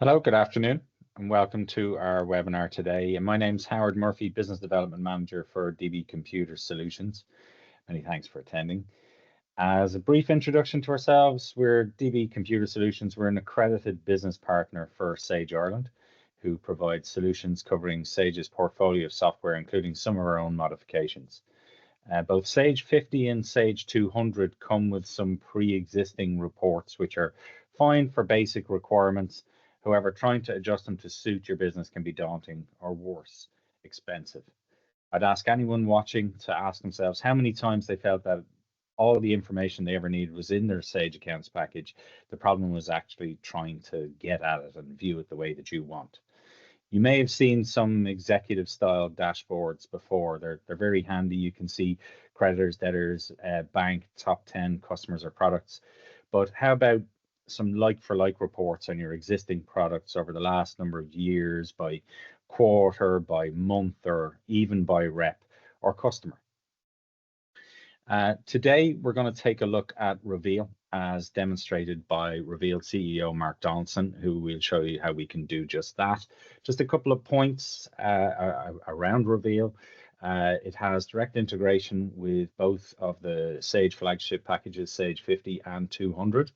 Hello, good afternoon, and welcome to our webinar today. And my name's Howard Murphy, Business Development Manager for DB Computer Solutions. Many thanks for attending. As a brief introduction to ourselves, we're DB Computer Solutions. We're an accredited business partner for Sage Ireland, who provides solutions covering Sage's portfolio of software, including some of our own modifications. Both Sage 50 and Sage 200 come with some pre-existing reports, which are fine for basic requirements. However, trying to adjust them to suit your business can be daunting, or worse, expensive. I'd ask anyone watching to ask themselves how many times they felt that all the information they ever needed was in their Sage Accounts package. The problem was actually trying to get at it and view it the way that you want. You may have seen some executive style dashboards before. They're very handy. You can see creditors, debtors, bank, top 10 customers or products. But how about some like-for-like reports on your existing products over the last number of years by quarter, by month, or even by rep or customer? Today, we're going to take a look at Roveel as demonstrated by Roveel CEO Mark Donaldson, who will show you how we can do just that. Just a couple of points around Roveel. It has direct integration with both of the Sage flagship packages, Sage 50 and 200.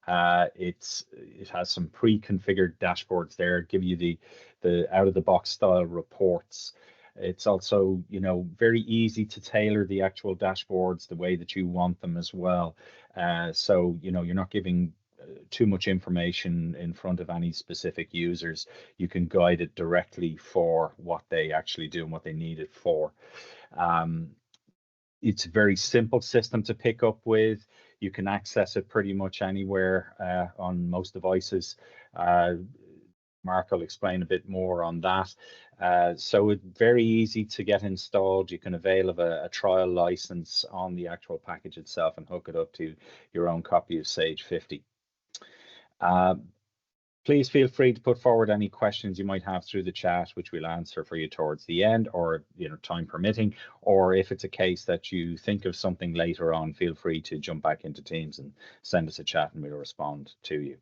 It has some pre-configured dashboards there, give you the out-of-the-box style reports. It's also, very easy to tailor the actual dashboards the way that you want them as well. So, you're not giving too much information in front of any specific users. You can guide it directly for what they actually do and what they need it for. It's a very simple system to pick up with. You can access it pretty much anywhere on most devices. Mark will explain a bit more on that. So it's very easy to get installed. You can avail of a trial license on the actual package itself and hook it up to your own copy of Sage 50. Please feel free to put forward any questions you might have through the chat, which we'll answer for you towards the end, or time permitting. Or if it's a case that you think of something later on, feel free to jump back into Teams and send us a chat and we'll respond to you.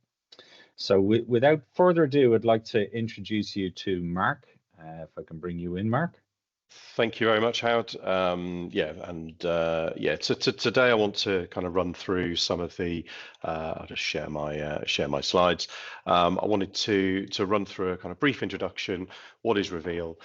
So without further ado, I'd like to introduce you to Mark. If I can bring you in, Mark. Thank you very much, Howard. Today I want to kind of run through some of the. I'll just share my slides. I wanted to run through a kind of brief introduction. What is Roveel?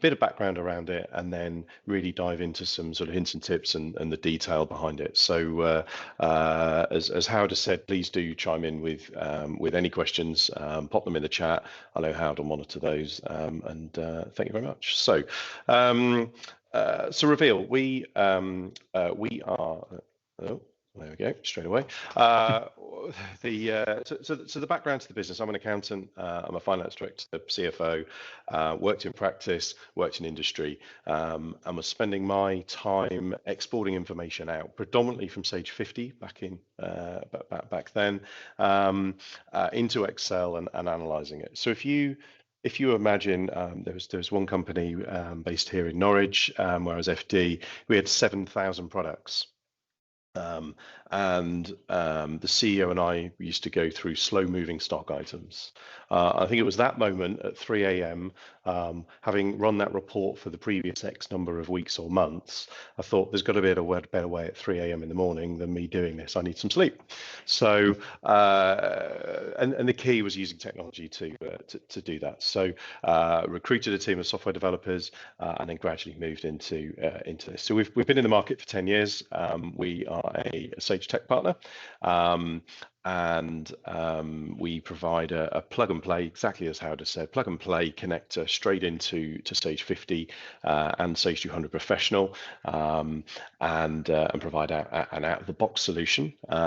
Bit of background around it, and then really dive into some sort of hints and tips and the detail behind it. So, as Howard has said, please do chime in with any questions. Pop them in the chat. I know Howard will monitor those. And thank you very much. So Roveel, we are. Oh, there we go, straight away. The background to the business: I'm an accountant. I'm a finance director, CFO. Worked in practice, worked in industry, and was spending my time exporting information out, predominantly from Sage 50 back then, into Excel and analysing it. So if you imagine, there was one company based here in Norwich, where I was FD. We had 7,000 products. The CEO and I used to go through slow-moving stock items. I think it was that moment at 3 a.m., having run that report for the previous X number of weeks or months, I thought there's got to be a better way at 3 a.m. in the morning than me doing this. I need some sleep. So, and the key was using technology to do that. So, recruited a team of software developers, and then gradually moved into this. So we've been in the market for 10 years. We are a Sage Tech partner, and we provide a plug and play, exactly as Howard has said, plug and play connector straight into Sage 50 and Sage 200 Professional, and provide an out of the box solution. We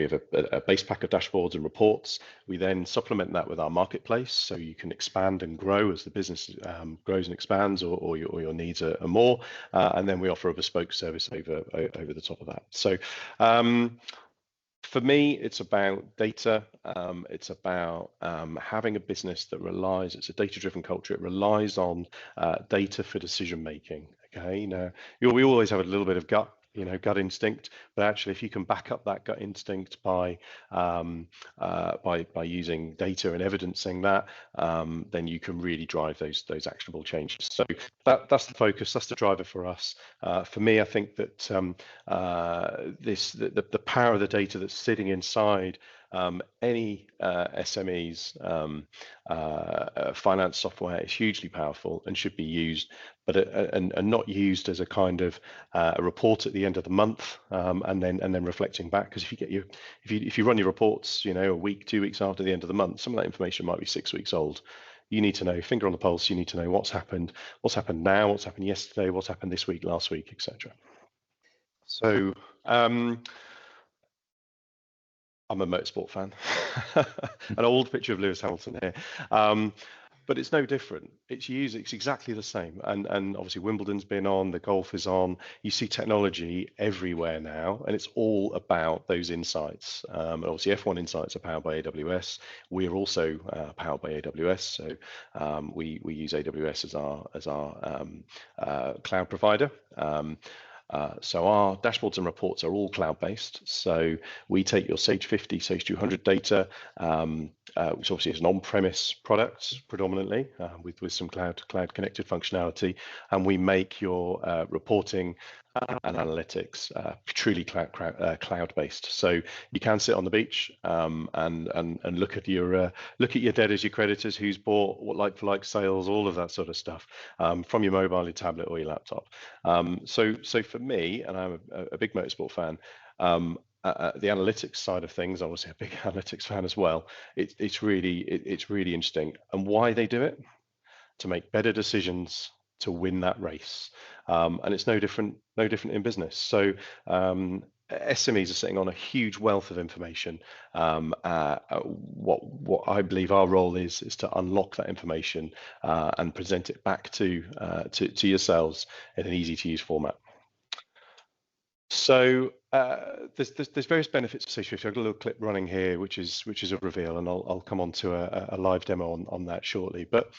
have a base pack of dashboards and reports. We then supplement that with our marketplace, so you can expand and grow as the business grows and expands, or your needs are more. And then we offer a bespoke service over the top of that. So for me, it's about data. It's about having a business that relies. It's a data-driven culture. It relies on data for decision making. Okay, now we always have a little bit of gut gut instinct. But actually, if you can back up that gut instinct by using data and evidencing that, then you can really drive those actionable changes. So that's the focus. That's the driver for us. For me, I think that the power of the data that's sitting inside any SME's finance software is hugely powerful and should be used, but and not used as a kind of a report at the end of the month, and then reflecting back. Because if you run your reports, a week, 2 weeks after the end of the month, some of that information might be 6 weeks old. You need to know, finger on the pulse. You need to know what's happened now, what's happened yesterday, what's happened this week, last week, etc. So I'm a motorsport fan. An old picture of Lewis Hamilton here. But it's no different. It's exactly the same. And obviously Wimbledon's been on, the golf is on. You see technology everywhere now, and it's all about those insights. And obviously F1 insights are powered by AWS. We're also powered by AWS. So we use AWS as our cloud provider. So our dashboards and reports are all cloud-based. So we take your Sage 50, Sage 200 data, which obviously is an on-premise product predominantly, with some cloud connected functionality, and we make your reporting and analytics truly cloud-based. So you can sit on the beach and look at your debtors, your creditors, who's bought, what like-for-like sales, all of that sort of stuff, from your mobile, your tablet, or your laptop. So for me, and I'm a big motorsport fan, the analytics side of things, obviously a big analytics fan as well. It's really interesting, and why they do it, to make better decisions to win that race, and it's no different in business. So SMEs are sitting on a huge wealth of information. What I believe our role is to unlock that information and present it back to yourselves in an easy to use format. So there's various benefits of Sage 50. I've got a little clip running here, which is a Roveel, and I'll come on to a live demo on that shortly. But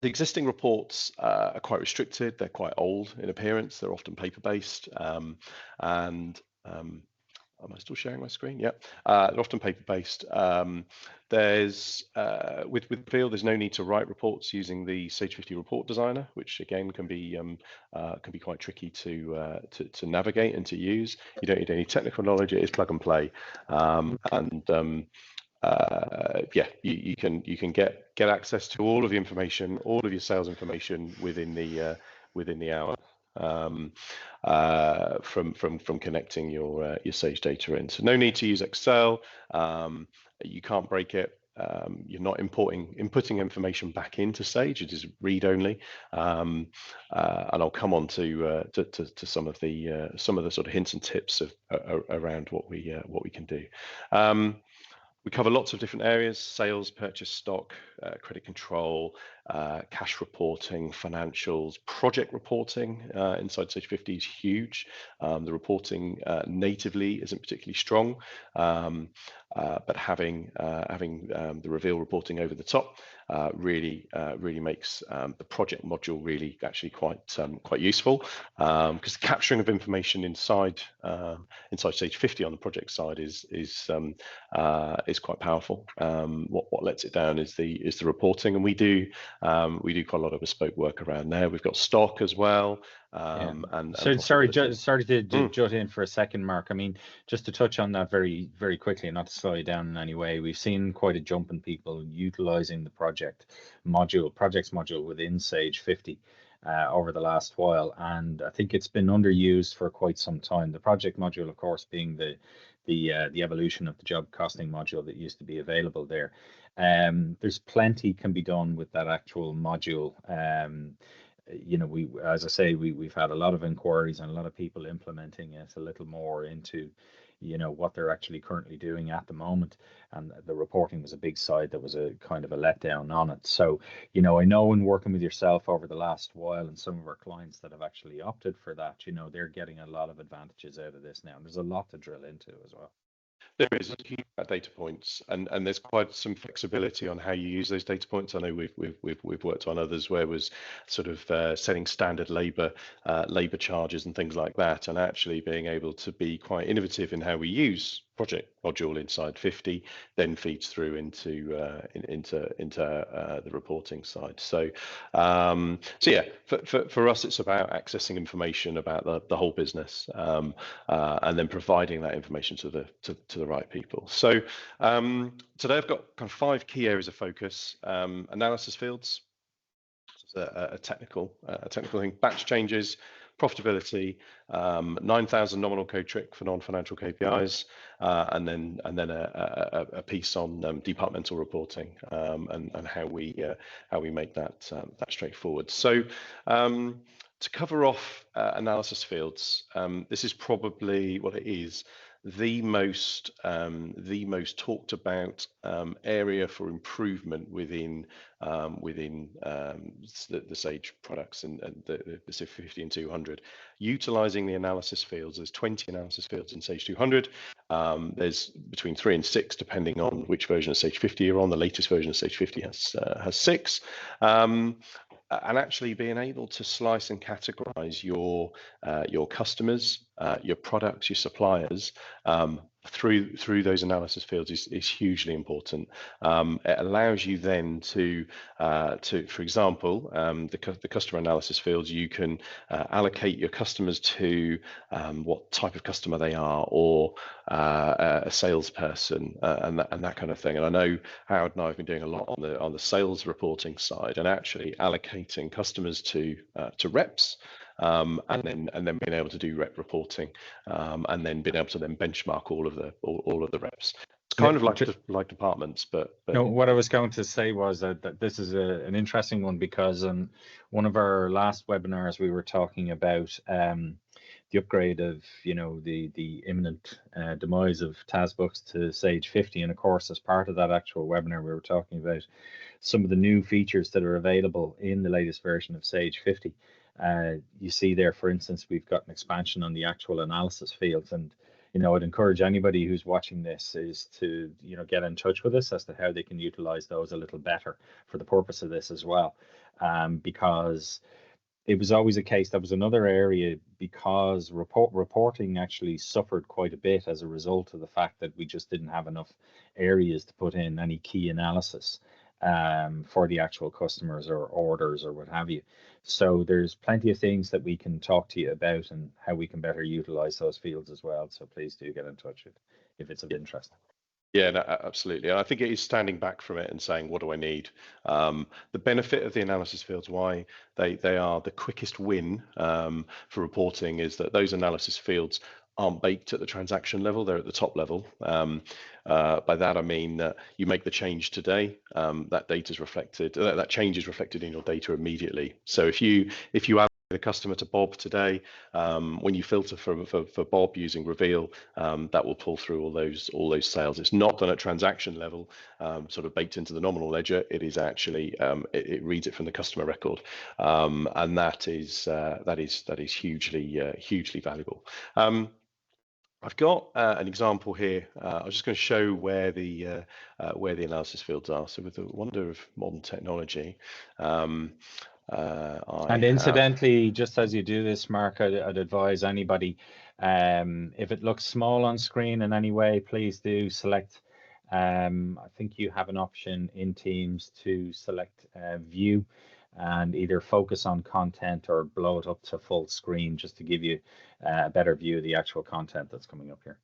the existing reports are quite restricted. They're quite old in appearance. They're often paper-based, and am I still sharing my screen? Yeah, they're often paper-based. There's with Roveel, there's no need to write reports using the Sage 50 report designer, which again can be quite tricky to navigate and to use. You don't need any technical knowledge. It is plug and play, yeah, you can get access to all of the information, all of your sales information within the hour, from connecting your Sage data in. So no need to use Excel. You can't break it. You're not inputting information back into Sage. It is read only, and I'll come on to some of the sort of hints and tips around what we can do. We cover lots of different areas: sales, purchase, stock, credit control, cash reporting, financials, project reporting. Inside Sage 50 is huge. The reporting natively isn't particularly strong, but having the Roveel reporting over the top really makes the project module really actually quite useful, because the capturing of information inside Sage 50 on the project side is quite powerful. What lets it down is the reporting, and we do quite a lot of bespoke work around there. We've got stock as well. So sorry to jut in for a second, Mark. I mean, just to touch on that very, very quickly, and not to slow you down in any way, we've seen quite a jump in people utilizing the projects module within Sage 50 over the last while, and I think it's been underused for quite some time. The project module, of course, being the evolution of the job costing module that used to be available there. There's plenty can be done with that actual module. As I say, we've had a lot of inquiries and a lot of people implementing it a little more into, what they're actually currently doing at the moment. And the reporting was a big side that was a kind of a letdown on it. So, I know in working with yourself over the last while and some of our clients that have actually opted for that, they're getting a lot of advantages out of this now. And there's a lot to drill into as well. There is a huge amount of data points, and there's quite some flexibility on how you use those data points. I know we've worked on others where was sort of setting standard labor charges and things like that, and actually being able to be quite innovative in how we use project module inside 50, then feeds through into the reporting side. So yeah, for us, it's about accessing information about the whole business, and then providing that information to the right people. So today I've got kind of 5 key areas of focus: analysis fields, a technical thing, batch changes, profitability, 9,000 nominal code trick for non-financial KPIs, and then a piece on departmental reporting, and how we make that straightforward. So to cover off analysis fields, this is probably what it is, the most talked about area for improvement within the Sage products and the 50 and 200. Utilizing the analysis fields, there's 20 analysis fields in Sage 200. There's between 3 and 6 depending on which version of Sage 50 you're on. The latest version of Sage 50 has 6. And actually being able to slice and categorize your customers, your products, your suppliers through those analysis fields is hugely important. It allows you then to for example, the customer analysis fields, you can allocate your customers to what type of customer they are, or a salesperson, and that kind of thing. And I know Howard and I have been doing a lot on the sales reporting side, and actually allocating customers to reps, and then being able to do rep reporting, and then being able to then benchmark all of the reps. It's kind of like departments, but no. What I was going to say was that this is an interesting one, because on one of our last webinars we were talking about the upgrade of the imminent demise of TASBooks to Sage 50, and of course as part of that actual webinar we were talking about some of the new features that are available in the latest version of Sage 50. You see there, for instance, we've got an expansion on the actual analysis fields, and I'd encourage anybody who's watching this is to get in touch with us as to how they can utilize those a little better for the purpose of this as well, because it was always a case that was another area, because reporting actually suffered quite a bit as a result of the fact that we just didn't have enough areas to put in any key analysis for the actual customers or orders or what have you. So there's plenty of things that we can talk to you about and how we can better utilize those fields as well. So please do get in touch if it's of interest. Yeah, no, absolutely. And I think it is standing back from it and saying, what do I need? The benefit of the analysis fields, why they are the quickest win for reporting, is that those analysis fields aren't baked at the transaction level, they're at the top level. By that I mean that you make the change today, that data is reflected, that change is reflected in your data immediately. So if you add a customer to Bob today, when you filter for Bob using Roveel, that will pull through all those sales. It's not done at transaction level, sort of baked into the nominal ledger. It is actually it reads it from the customer record, and that is hugely valuable. I've got an example here. I'm just going to show where the analysis fields are. So with the wonder of modern technology, and incidentally, just as you do this, Mark, I'd advise anybody, if it looks small on screen in any way, please do select. I think you have an option in Teams to select view and either focus on content or blow it up to full screen, just to give you a better view of the actual content that's coming up here.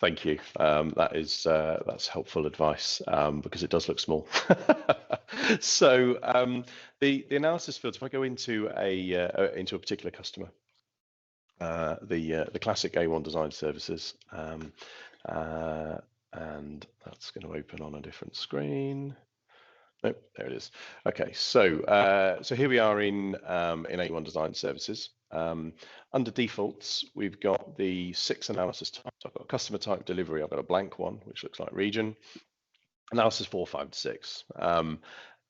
Thank you. That's helpful advice, because it does look small. So the analysis fields, if I go into a particular customer, the classic A1 Design Services, and that's going to open on a different screen. Nope, there it is. Okay, so here we are in A1 Design Services. Under defaults, we've got the 6 analysis types. I've got customer type delivery. I've got a blank one, which looks like region. Analysis 4, 5, 6.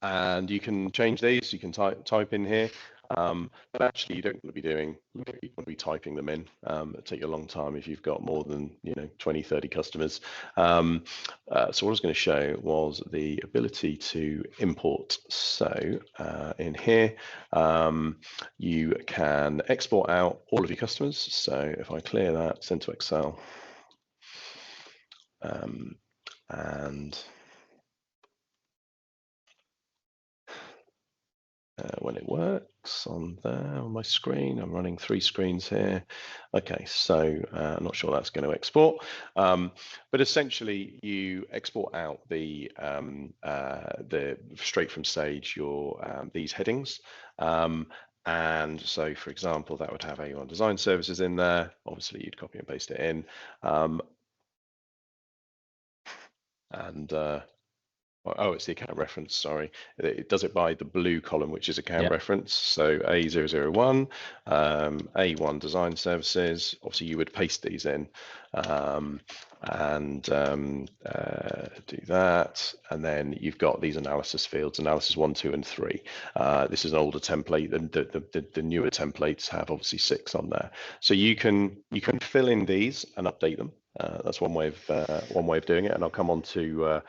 And you can change these. You can type in here. But actually, you don't want to be doing, you want to be typing them in. It'll take you a long time if you've got more than 20, 30 customers. So what I was going to show was the ability to import. So in here, you can export out all of your customers. So if I clear that, send to Excel, and when it works on there on my screen, I'm running 3 screens here. Okay, so I'm not sure that's going to export, but essentially you export out the straight from Sage your these headings. And so, for example, that would have A1 design services in there. Obviously, you'd copy and paste it in, oh, it's the account reference, sorry. It does it by the blue column, which is account reference. So A001, A1 design services. Obviously, you would paste these in and do that. And then you've got these analysis fields, analysis 1, 2, and 3. This is an older template, and the newer templates have obviously 6 on there. So you can fill in these and update them. That's one way of doing it, and I'll come on to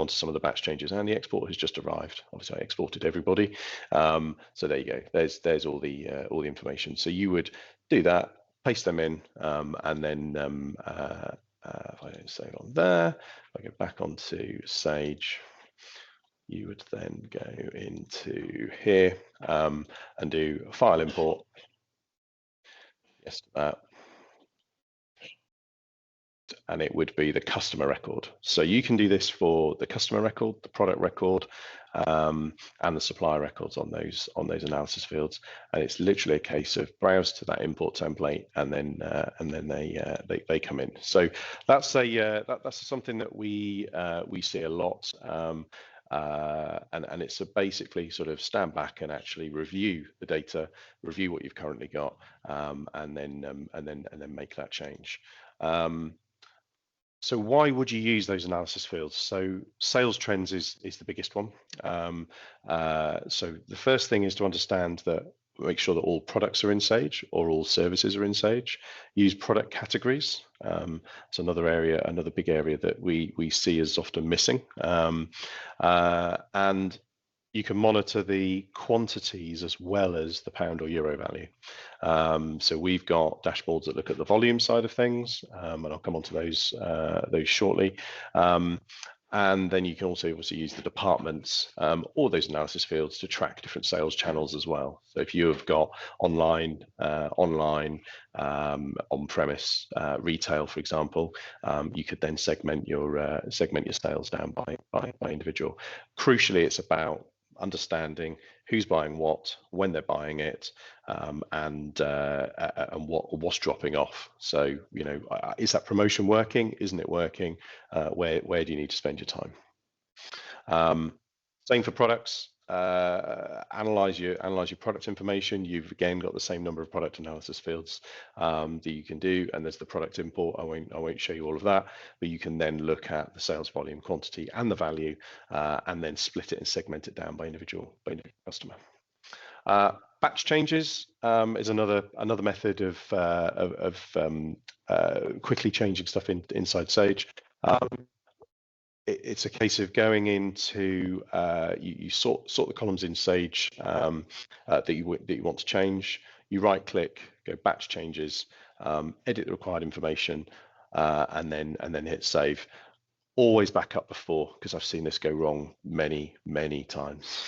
some of the batch changes. And the export has just arrived. Obviously, I exported everybody, so there you go. There's all the information. So you would do that, paste them in, and then if I don't save on there, if I go back onto Sage, you would then go into here and do a file import. Yes, to that. And it would be the customer record. So you can do this for the customer record, the product record, and the supplier records on those analysis fields. And it's literally a case of browse to that import template, and then they come in. So that's that's something that we see a lot. And it's a basically sort of stand back and actually review the data, review what you've currently got, and then make that change. So why would you use those analysis fields? So sales trends is the biggest one. So the first thing is to understand that, make sure that all products are in Sage or all services are in Sage. Use product categories. It's another big area that we see as often missing. And you can monitor the quantities as well as the pound or euro value. So we've got dashboards that look at the volume side of things, and I'll come on to those shortly. And then you can also obviously use the departments or those analysis fields to track different sales channels as well. So if you have got online, on-premise, retail, for example, you could then segment your sales down by individual. Crucially, it's about understanding who's buying what, when they're buying it, and what's dropping off. So, is that promotion working? Isn't it working? Where do you need to spend your time? Same for products. Analyze your product information. You've again got the same number of product analysis fields that you can do, and there's the product import. I won't show you all of that, but you can then look at the sales volume, quantity, and the value, and then split it and segment it down by individual customer. Batch changes is another method of quickly changing stuff inside Sage. It's a case of going into you sort the columns in Sage that you want to change. You right click, go batch changes, edit the required information, and then hit save. Always back up before, because I've seen this go wrong many times.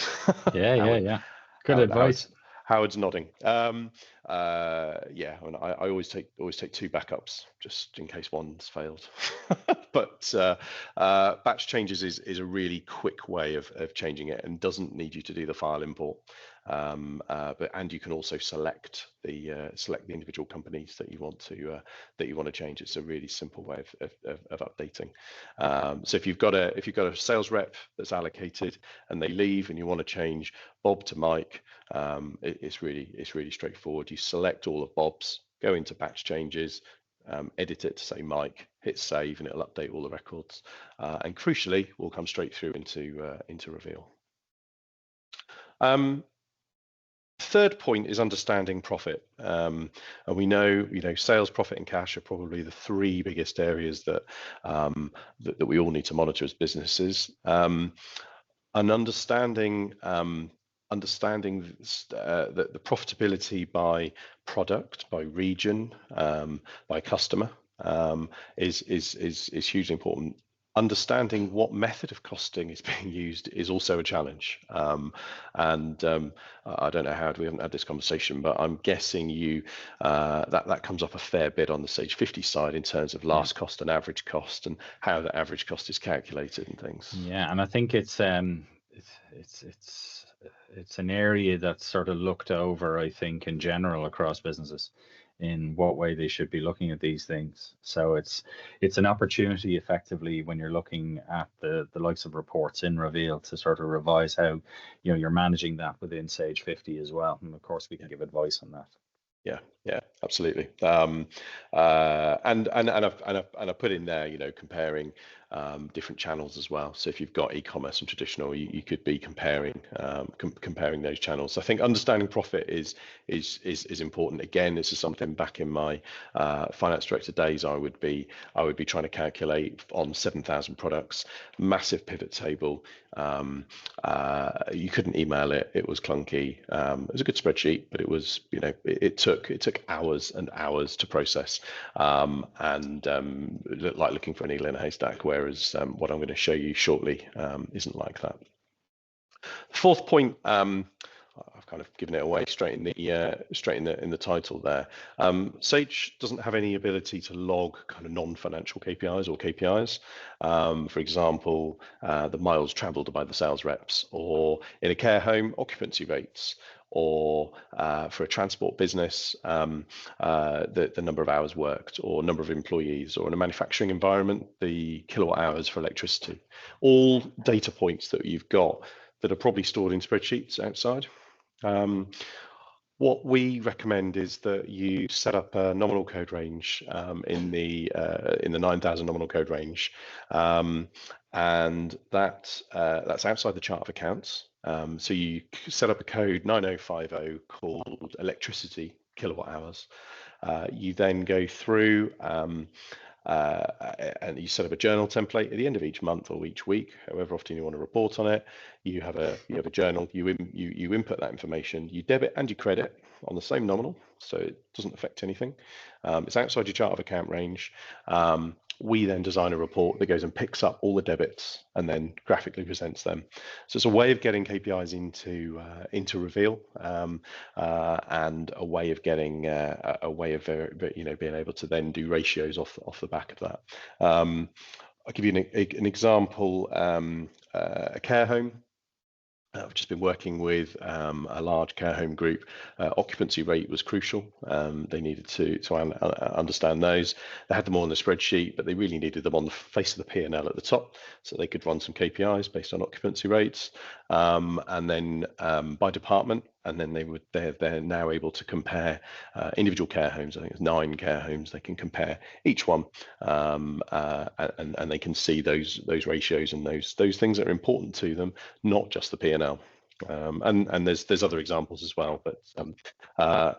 Yeah. Good advice. Howard's nodding. Yeah, I always take 2 backups just in case one's failed. But batch changes is a really quick way of changing it, and doesn't need you to do the file import. And you can also select the individual companies that you want to change. It's a really simple way of updating. So if you've got a sales rep that's allocated and they leave, and you want to change Bob to Mike, it's really straightforward. You select all of Bob's, go into batch changes, edit it to say Mike, hit save, and it'll update all the records. And crucially, we'll come straight through into Roveel. Third point is understanding profit, and we know, sales, profit, and cash are probably the three biggest areas that that we all need to monitor as businesses. And understanding the profitability by product, by region, by customer is hugely important. Understanding what method of costing is being used is also a challenge. I don't know how, we haven't had this conversation, but I'm guessing that comes up a fair bit on the Sage 50 side in terms of last cost and average cost, and how the average cost is calculated and things. Yeah, and I think it's an area that's sort of looked over, I think, in general across businesses, in what way they should be looking at these things. So it's an opportunity, effectively, when you're looking at the likes of reports in Roveel, to sort of revise how you're managing that within Sage 50 as well. And of course, we can give advice on that. Yeah, absolutely. And I've put in there, comparing different channels as well. So if you've got e-commerce and traditional, you could be comparing those channels. I think understanding profit is important. Again, this is something back in my finance director days I would be trying to calculate on 7,000 products, massive pivot table. You couldn't email it. It was clunky. It was a good spreadsheet, but it was, it took hours and hours to process, and like looking for a needle in a haystack. Whereas what I'm going to show you shortly isn't like that. Fourth point, I've kind of given it away straight in the title there. Sage doesn't have any ability to log kind of non-financial KPIs or KPIs. For example, the miles traveled by the sales reps, or in a care home, occupancy rates, or for a transport business, the number of hours worked, or number of employees, or in a manufacturing environment, the kilowatt hours for electricity. All data points that you've got that are probably stored in spreadsheets outside. What we recommend is that you set up a nominal code range in the 9,000 nominal code range, and that's outside the chart of accounts. So you set up a code 9050 called electricity kilowatt hours. You then go through and you set up a journal template at the end of each month or each week, however often you want to report on it. You have a journal. You input that information. You debit and you credit on the same nominal, so it doesn't affect anything. It's outside your chart of account range. We then design a report that goes and picks up all the debits and then graphically presents them. So it's a way of getting KPIs into Roveel, and a way of getting being able to then do ratios off the back of that. I'll give you an example. A care home. I've just been working with a large care home group. Occupancy rate was crucial. They needed to understand those. They had them all on the spreadsheet, but they really needed them on the face of the P&L at the top, so they could run some KPIs based on occupancy rates, and then by department. And then they're now able to compare individual care homes. I think it's 9 care homes. They can compare each one, and they can see those ratios and those things that are important to them, not just the P&L. And there's other examples as well, but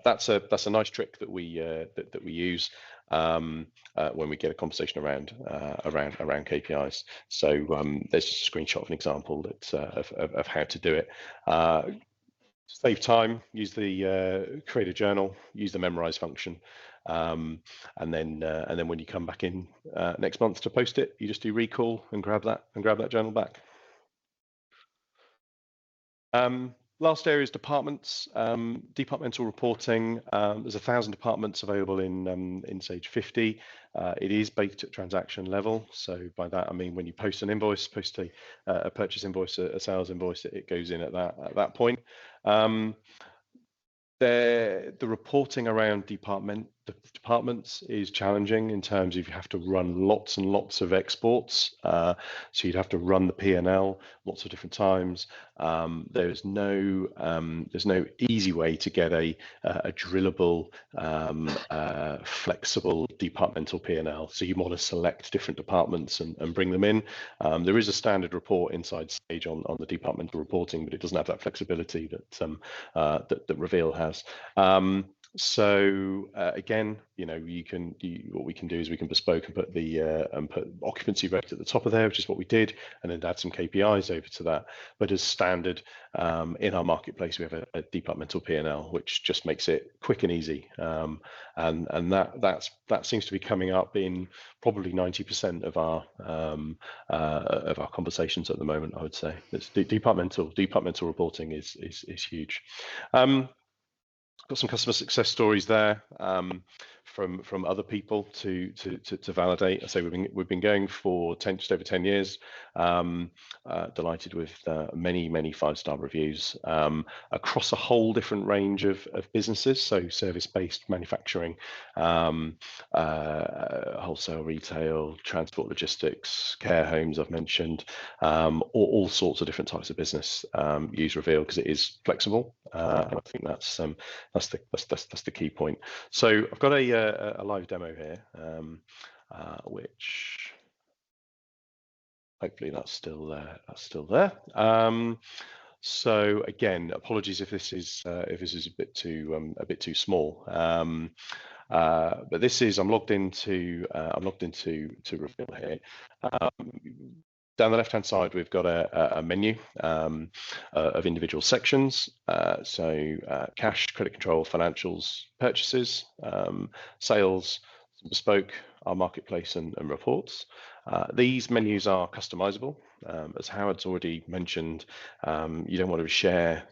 that's a nice trick that we use when we get a conversation around KPIs. So there's just a screenshot of an example of how to do it. Save time, use the create a journal, use the memorize function, and then when you come back in next month to post it, you just do recall and grab that journal back. Last area is departments. Departmental reporting. There's 1,000 departments available in Sage 50. It is baked at transaction level. So by that I mean when you post an invoice, post a purchase invoice, a sales invoice, it goes in at that point. The reporting around the departments is challenging in terms of you have to run lots and lots of exports. So you'd have to run the P&L lots of different times. There's no easy way to get a drillable, flexible departmental P&L. So you want to select different departments and bring them in. There is a standard report inside Sage on the departmental reporting, but it doesn't have that flexibility that that Roveel has. So again, what we can do is we can bespoke and put occupancy rate at the top of there, which is what we did, and then add some KPIs over to that. But as standard in our marketplace, we have a departmental P&L, which just makes it quick and easy. And that seems to be coming up in probably 90% of our conversations at the moment. I would say it's departmental reporting is huge. Got some customer success stories there from other people to validate. I say we've been going for just over 10 years. Delighted with many 5-star reviews across a whole different range of businesses. So service-based manufacturing, wholesale, retail, transport, logistics, care homes. I've mentioned all sorts of different types of business use Roveel because it is flexible. And I think that's the key point. So I've got a live demo here, which hopefully that's still there. So again, apologies if this is a bit too small. But this is I'm logged into Roveel here. Down the left-hand side, we've got a menu of individual sections. So cash, credit control, financials, purchases, sales, bespoke, our marketplace, and reports. These menus are customizable. As Howard's already mentioned, you don't want to share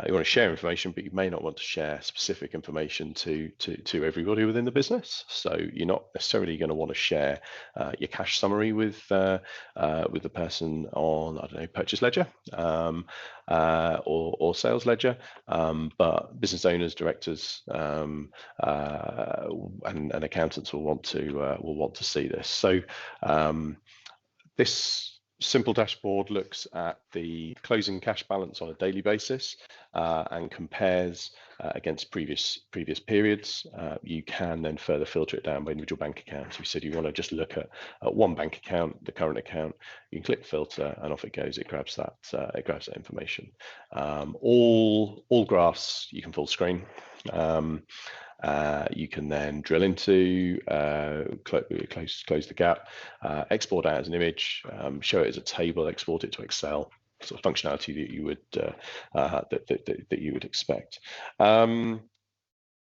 you want to share information, but you may not want to share specific information to everybody within the business. So you're not necessarily going to want to share your cash summary with the person on, I don't know, purchase ledger or sales ledger, but business owners, directors, and accountants will want to see this. So this simple dashboard looks at the closing cash balance on a daily basis and compares against previous periods. You can then further filter it down by individual bank accounts. We said you want to just look at one bank account, the current account. You can click filter, and off it goes. It grabs that information. All graphs you can full screen. You can then drill into, close the gap, export out as an image, show it as a table, export it to Excel, sort of functionality that you would that you would expect.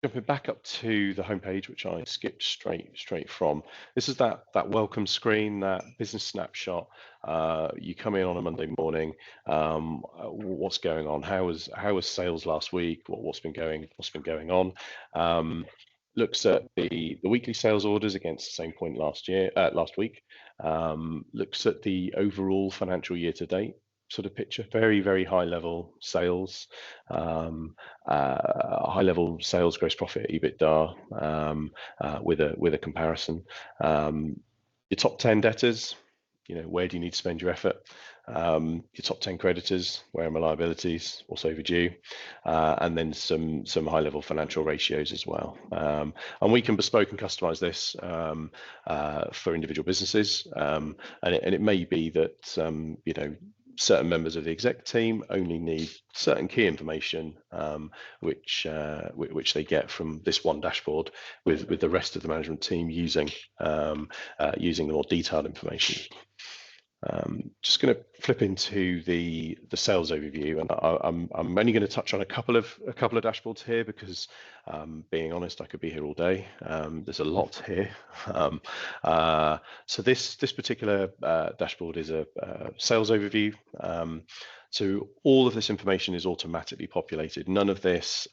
Jumping back up to the homepage, which I skipped straight from. This is that welcome screen, that business snapshot. You come in on a Monday morning. What's going on? How was sales last week? What's been going on? Looks at the weekly sales orders against the same point last week. Looks at the overall financial year to date sort of picture, very high level sales, high level sales, gross profit, EBITDA, with a comparison. Your top 10 debtors, where do you need to spend your effort? Your top 10 creditors, where are my liabilities, what's overdue, and then some high level financial ratios as well. And we can bespoke and customize this for individual businesses, and it may be that certain members of the exec team only need certain key information, which they get from this one dashboard, with the rest of the management team using the more detailed information. Just going to flip into the sales overview, and I'm only going to touch on a couple of dashboards here because, being honest, I could be here all day. There's a lot here. So this particular dashboard is a sales overview. So all of this information is automatically populated. None of this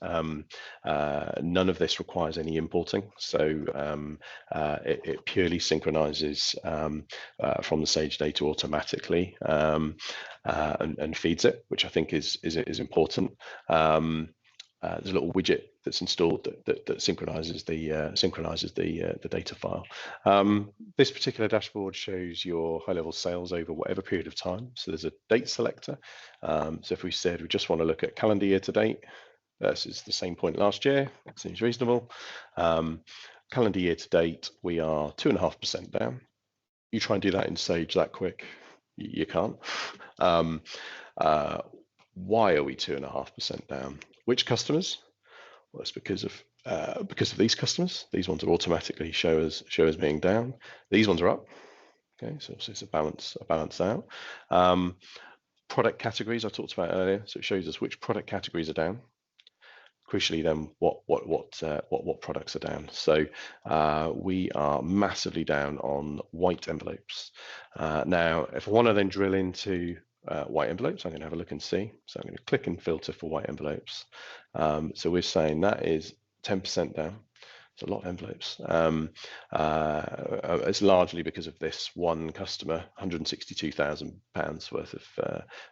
requires any importing. So it purely synchronizes from the Sage data automatically and feeds it, which I think is important. There's a little widget that's installed that synchronizes the data file. This particular dashboard shows your high-level sales over whatever period of time. So there's a date selector. So if we said we just want to look at calendar year to date versus the same point last year, that seems reasonable. Calendar year to date, we are 2.5% down. You try and do that in Sage that quick, you can't. Why are we 2.5% down? Which customers? Well, it's because of these customers. These ones are automatically show as being down. These ones are up. Okay, so it's a balance out. Product categories I talked about earlier, so it shows us which product categories are down. Crucially, then what products are down. So we are massively down on white envelopes. Now, if I want to then drill into white envelopes, I'm going to have a look and see. So I'm going to click and filter for white envelopes. So we're saying that is 10% down. It's a lot of envelopes. It's largely because of this one customer, £162,000 worth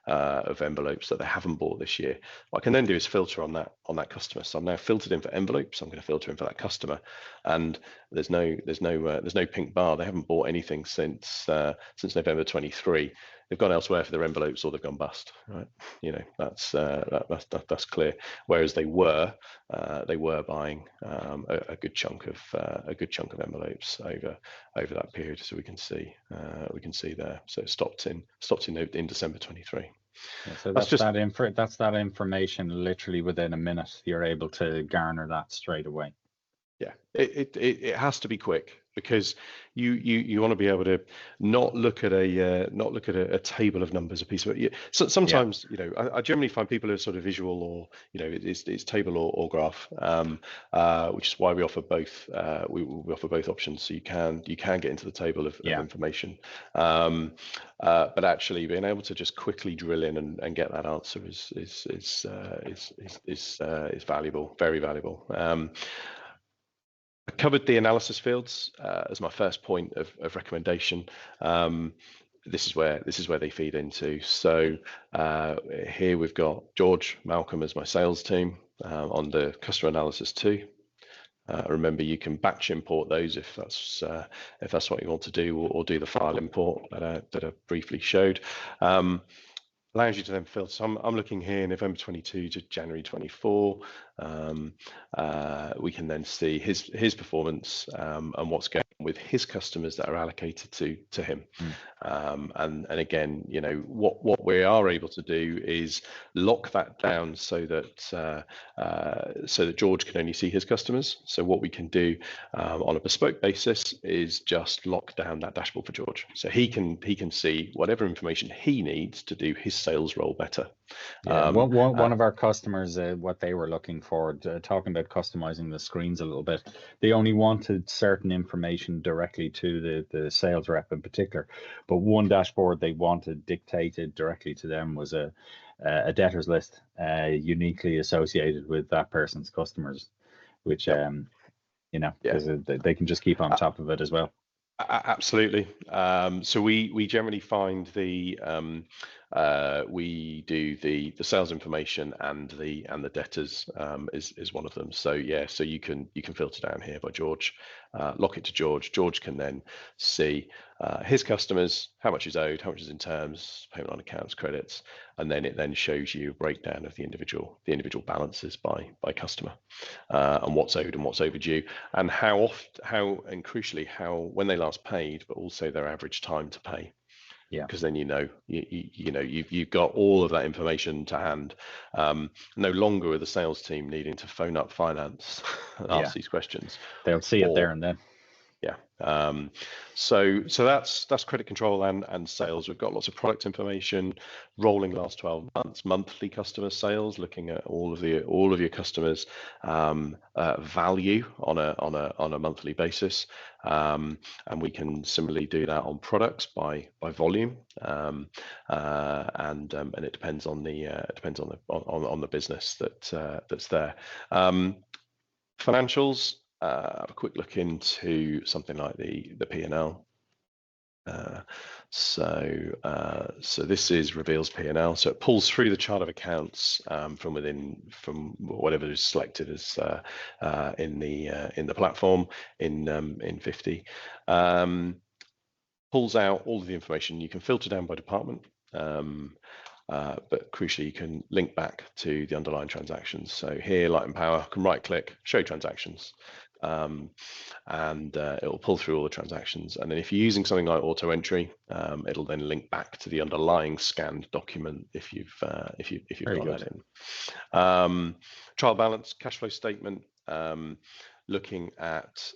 of envelopes that they haven't bought this year. What I can then do is filter on that customer. So I'm now filtered in for envelopes. I'm going to filter in for that customer, and there's no pink bar. They haven't bought anything since November 23. They've gone elsewhere for their envelopes, or they've gone bust. Right? You know, that's clear. Whereas they were buying a good chunk of envelopes over that period, so we can see there. So it stopped in December 23. Yeah, so that's that information literally within a minute. You're able to garner that straight away. Yeah, it has to be quick, because you want to be able to not look at a table of numbers, a piece of it. So sometimes, you know, I generally find people are sort of visual, or, you know, it's table or graph, which is why we offer both. We offer both options, so you can get into the table of information, but actually being able to just quickly drill in and get that answer is valuable, very valuable. I covered the analysis fields as my first point of recommendation. This is where they feed into. So here we've got George, Malcolm as my sales team on the customer analysis too. Remember, you can batch import those if that's what you want to do, or do the file import that I briefly showed. Allows you to then filter. So I'm looking here, November 22 to January 24. We can then see his performance and what's going on with his customers that are allocated to him. And again, you know, what we are able to do is lock that down so that George can only see his customers. So what we can do on a bespoke basis is just lock down that dashboard for George, so he can see whatever information he needs to do his sales role better. Yeah, one of our customers, what they were looking for, talking about customizing the screens a little bit, they only wanted certain information directly to the sales rep in particular, but one dashboard they wanted dictated directly to them was a debtors list uniquely associated with that person's customers, which you know, they can just keep on top of it as well. Absolutely. So we generally find we do the sales information and the debtors is one of them. So yeah, so you can filter down here by George, lock it to George. George can then see his customers, how much is owed, how much is in terms, payment on accounts, credits, and then it then shows you a breakdown of the individual balances by customer, and what's owed and what's overdue, and how crucially how when they last paid, but also their average time to pay. Yeah, because then you've got all of that information to hand. No longer are the sales team needing to phone up finance and ask these questions. They'll see it there and then. Yeah. So that's credit control and sales. We've got lots of product information, rolling last 12 months, monthly customer sales, looking at all of your customers' value on a monthly basis, and we can similarly do that on products by volume, and it depends on the business that's there. Financials. Have a quick look into something like the P&L. So this is Roveel's P&L. So it pulls through the chart of accounts from whatever is selected as in the platform in 50. Pulls out all of the information. You can filter down by department. But crucially, you can link back to the underlying transactions. So here, Light and Power, can right-click, show transactions, and it will pull through all the transactions. And then if you're using something like auto entry, it'll then link back to the underlying scanned document if you've got that in. Trial balance, cash flow statement. Looking at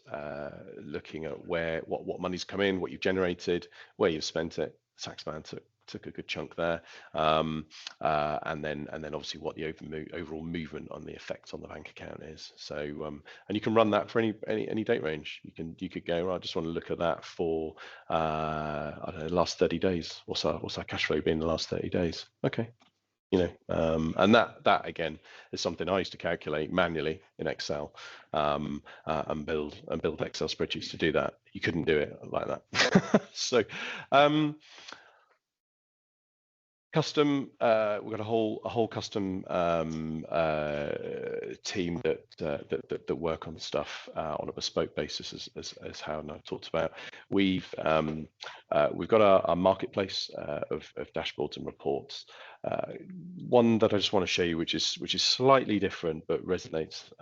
what money's come in, what you've generated, where you've spent it. Taxman took a good chunk there, and then obviously what the overall movement on the effect on the bank account is. So and you can run that for any date range. You could go, I just want to look at that for I don't know, the last 30 days. What's our cash flow been the last 30 days? Okay. And that again is something I used to calculate manually in Excel, and build Excel spreadsheets to do that. You couldn't do it like that. So custom, we've got a whole custom team that work on stuff on a bespoke basis, as Howard and I talked about. We've got our marketplace of dashboards and reports. One that I just want to show you, which is slightly different but resonates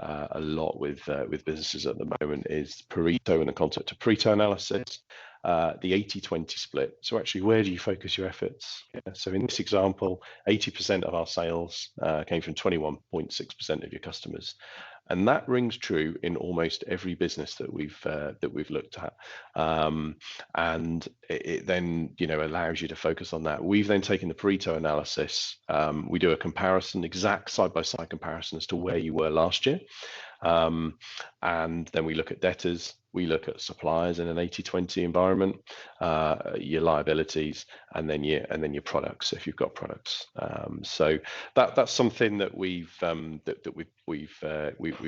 a lot with businesses at the moment, is Pareto and the concept of Pareto analysis. The 80-20 split. So actually, where do you focus your efforts? Yeah, so in this example, 80% of our sales came from 21.6% of your customers. And that rings true in almost every business that we've looked at, and it then allows you to focus on that. We've then taken the Pareto analysis. We do a comparison, exact side-by-side comparison as to where you were last year, and then we look at debtors. We look at suppliers in an 80-20 environment, your liabilities, and then your products if you've got products. So that's something that we've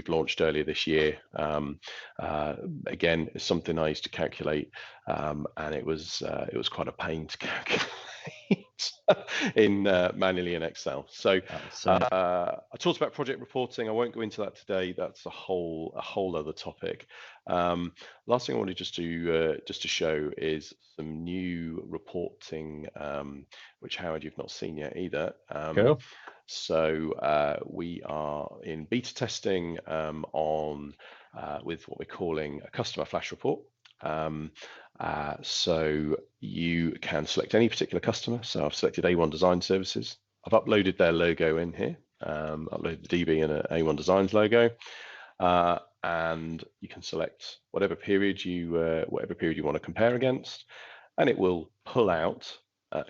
launched earlier this year. Again, it's something I used to calculate, and it was quite a pain to calculate in manually in Excel. So I talked about project reporting. I won't go into that today. That's a whole other topic. Last thing I wanted just to show is some new reporting, which Howard, you've not seen yet either. Cool. So we are in beta testing on with what we're calling a customer flash report. So you can select any particular customer. So I've selected A1 Design Services. I've uploaded their logo in here. Uploaded the DB and an A1 Designs logo. And you can select whatever period you want to compare against, and it will pull out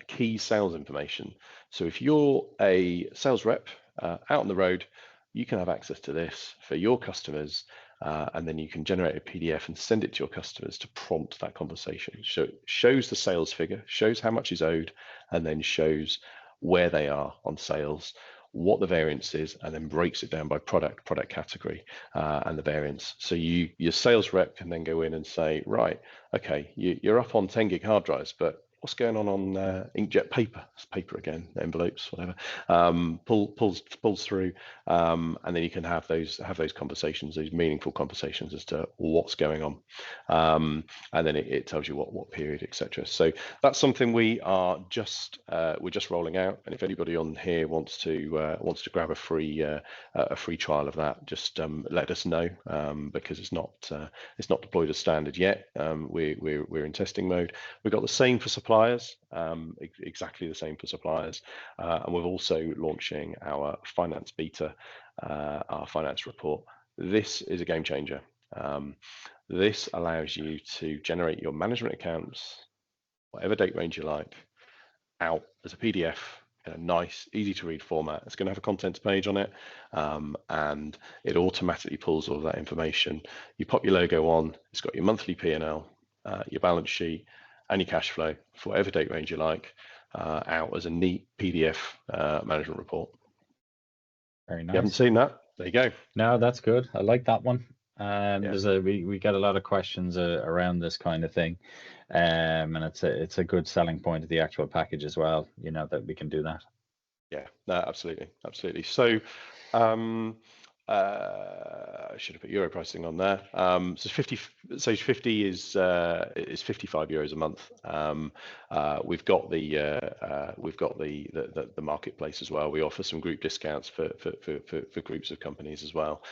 key sales information. So if you're a sales rep out on the road, you can have access to this for your customers, and then you can generate a PDF and send it to your customers to prompt that conversation. So it shows the sales figure, shows how much is owed, and then shows where they are on sales, what the variance is, and then breaks it down by product category, and the variance. So your sales rep can then go in and say, right, okay, you're up on 10 gig hard drives, but what's going on inkjet paper? It's paper again, envelopes, whatever. Pulls through, and then you can have those conversations, those meaningful conversations as to what's going on, and then it tells you what period, etc. So that's something we're just rolling out, and if anybody on here wants to grab a free trial of that, just let us know, because it's not deployed as standard yet. We're in testing mode. We've got the same for suppliers, exactly the same for suppliers, and we're also launching our finance beta, our finance report. This is a game changer. This allows you to generate your management accounts, whatever date range you like, out as a PDF in a nice, easy to read format. It's going to have a contents page on it, and it automatically pulls all of that information. You pop your logo on, it's got your monthly P&L, your balance sheet, and your cash flow for whatever date range you like, out as a neat PDF management report. Very nice. You haven't seen that? There you go. No, that's good. I like that one. Yeah. We get a lot of questions around this kind of thing, and it's a good selling point of the actual package as well. That we can do that. Yeah, no, absolutely, absolutely. So, um, I should have put euro pricing on there. So 50, Sage 50 is 55 euros a month. We've got the marketplace as well. We offer some group discounts for groups of companies as well.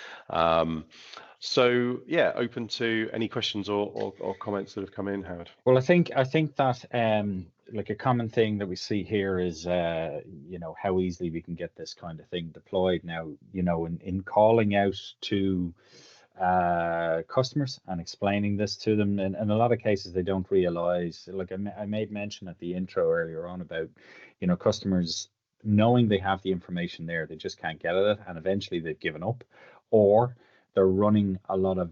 So yeah, open to any questions or comments that have come in, Howard. Well, I think that like a common thing that we see here is how easily we can get this kind of thing deployed now. In calling out to customers and explaining this to them, and in a lot of cases they don't realize. Like I made mention at the intro earlier on about customers knowing they have the information there, they just can't get at it, and eventually they've given up, or they're running a lot of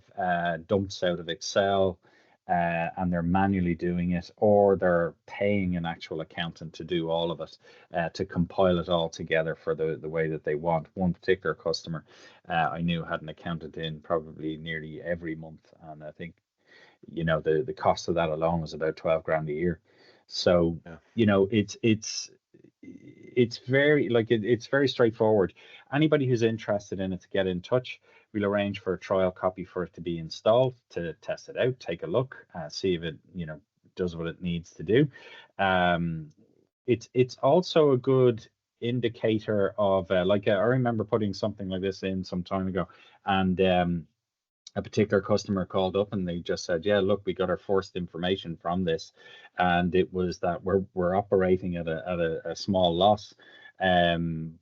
dumps out of Excel, and they're manually doing it, or they're paying an actual accountant to do all of it, to compile it all together for the way that they want. One particular customer I knew had an accountant in probably nearly every month, and I think the cost of that alone was about 12 grand a year. So Yeah. It's very it's very straightforward. Anybody who's interested in it to get in touch, we'll arrange for a trial copy for it to be installed, to test it out, take a look, see if it does what it needs to do. It's also a good indicator of I remember putting something like this in some time ago, and a particular customer called up and they just said, yeah, look, we got our first information from this, and it was that we're operating at a small loss. And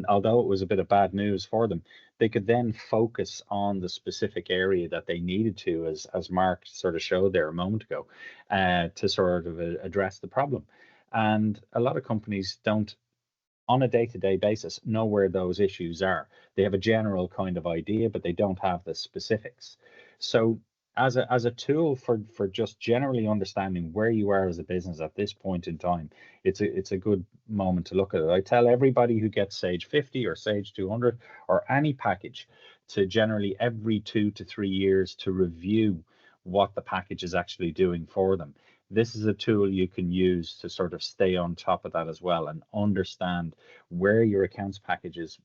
although it was a bit of bad news for them, they could then focus on the specific area that they needed to, as Mark sort of showed there a moment ago, to sort of address the problem. And a lot of companies don't, on a day-to-day basis, know where those issues are. They have a general kind of idea, but they don't have the specifics. So as a tool for just generally understanding where you are as a business at this point in time, it's a good moment to look at it. I tell everybody who gets Sage 50 or Sage 200 or any package to generally every 2 to 3 years to review what the package is actually doing for them. This is a tool you can use to sort of stay on top of that as well and understand where your accounts package is.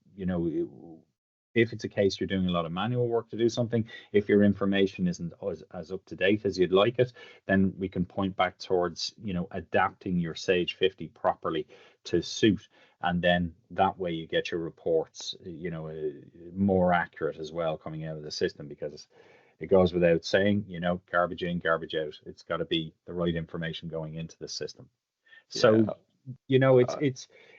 If it's a case you're doing a lot of manual work to do something, if your information isn't as up to date as you'd like it, then we can point back towards adapting your Sage 50 properly to suit, and then that way you get your reports more accurate as well coming out of the system, because it goes without saying, garbage in, garbage out. It's got to be the right information going into the system. Yeah. So,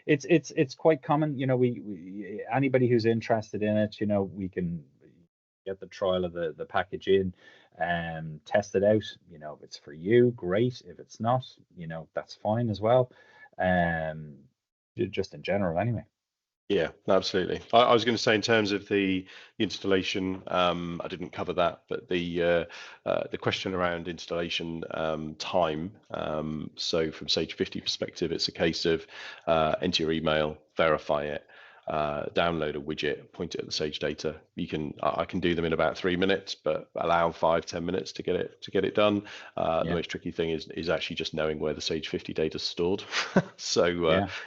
it's quite common. We anybody who's interested in it, we can get the trial of the package in and test it out. If it's for you, great. If it's not, that's fine as well. Just in general, anyway. Yeah, absolutely. I was going to say, in terms of the installation, I didn't cover that, but the question around installation time. So from Sage 50 perspective, it's a case of enter your email, verify it, download a widget, point it at the Sage data. I can do them in about 3 minutes, but allow 5-10 minutes to get it done. The most tricky thing is actually just knowing where the Sage 50 data is stored. So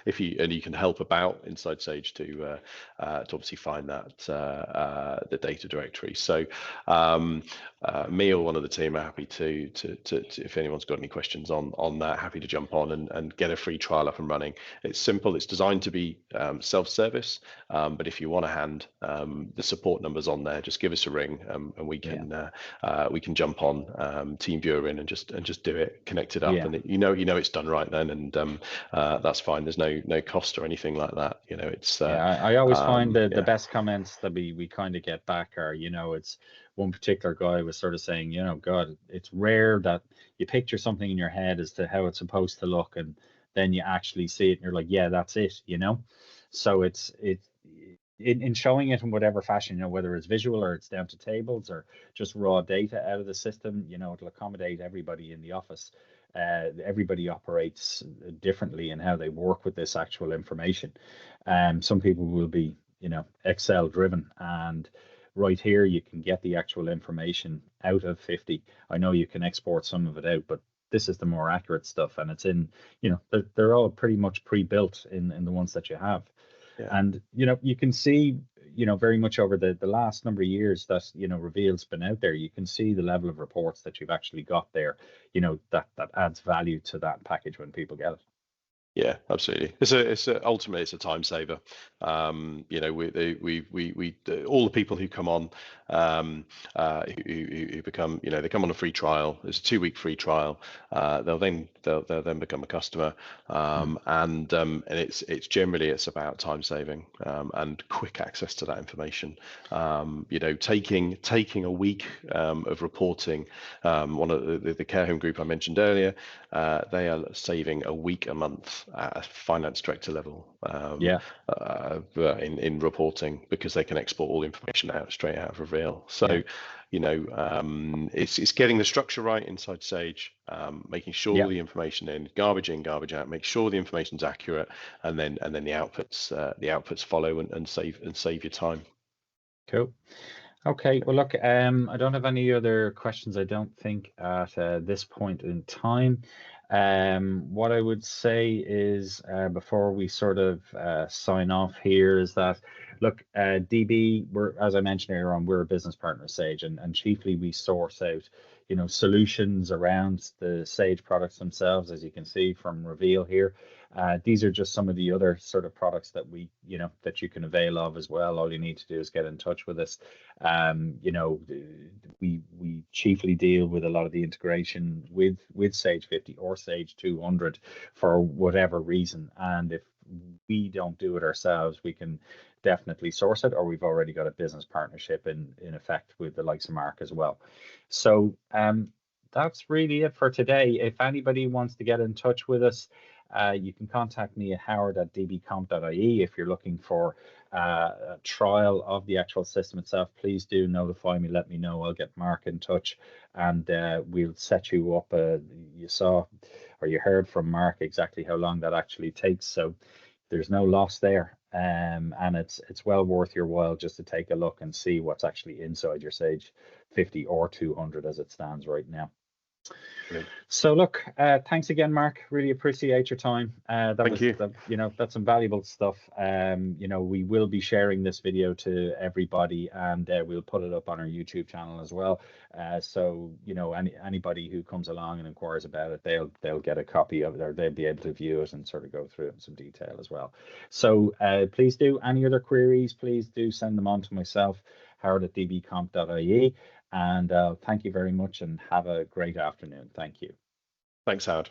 you can help about inside Sage to obviously find that the data directory. So me or one of the team are happy to if anyone's got any questions on that, happy to jump on and get a free trial up and running. It's simple. It's designed to be self-service, but if you want to hand the support numbers on there, just give us a ring, and we can jump on TeamViewer in and just do it, connect it up, and it's done right then, and that's fine. There's no cost or anything like that. It's I always find the best comments that we kind of get back are, it's one particular guy was sort of saying, God, it's rare that you picture something in your head as to how it's supposed to look, and then you actually see it and you're like, yeah, that's it. So it's in showing it in whatever fashion, whether it's visual or it's down to tables or just raw data out of the system, it'll accommodate everybody in the office. Everybody operates differently in how they work with this actual information. Some people will be, Excel driven, and right here you can get the actual information out of 50. I know you can export some of it out, but this is the more accurate stuff, and it's in, they're all pretty much pre-built in the ones that you have. Yeah. And you can see, very much over the last number of years that Reveal's been out there. You can see the level of reports that you've actually got there. That adds value to that package when people get it. Yeah, absolutely. Ultimately it's a time saver. We all the people who come on, who become, they come on a free trial. It's a 2-week free trial. They'll then become a customer, and it's generally about time saving, and quick access to that information. Taking a week of reporting. One of the care home group I mentioned earlier, they are saving a week a month at a finance director level, in reporting, because they can export all the information straight out of Roveel. So, it's getting the structure right inside Sage, making sure the information in, garbage out, make sure the information's accurate, and then the outputs follow and save your time. Cool. Okay, well, look, I don't have any other questions, I don't think, at this point in time. What I would say is, before we sort of sign off here, is that, look, DB, as I mentioned earlier on, we're a business partner of Sage, and chiefly we source out, solutions around the Sage products themselves, as you can see from Reveal here. These are just some of the other sort of products that that you can avail of as well. All you need to do is get in touch with us. We chiefly deal with a lot of the integration with Sage 50 or Sage 200 for whatever reason. And if we don't do it ourselves, we can definitely source it, or we've already got a business partnership in effect with the likes of Mark as well. So that's really it for today. If anybody wants to get in touch with us, you can contact me at howard@dbcomp.ie. If you're looking for a trial of the actual system itself, please do notify me, let me know. I'll get Mark in touch, and we'll set you up. You saw, or you heard from Mark exactly how long that actually takes, so there's no loss there. And it's well worth your while just to take a look and see what's actually inside your Sage 50 or 200 as it stands right now. Brilliant. So look, thanks again, Mark. Really appreciate your time. Thank you. That's some valuable stuff. We will be sharing this video to everybody, and we'll put it up on our YouTube channel as well. So anybody who comes along and inquires about it, they'll get a copy of it, or they'll be able to view it and sort of go through it in some detail as well. So please do. Any other queries, please do send them on to myself, howard@dbcomp.ie. And thank you very much, and have a great afternoon. Thank you. Thanks, Howard.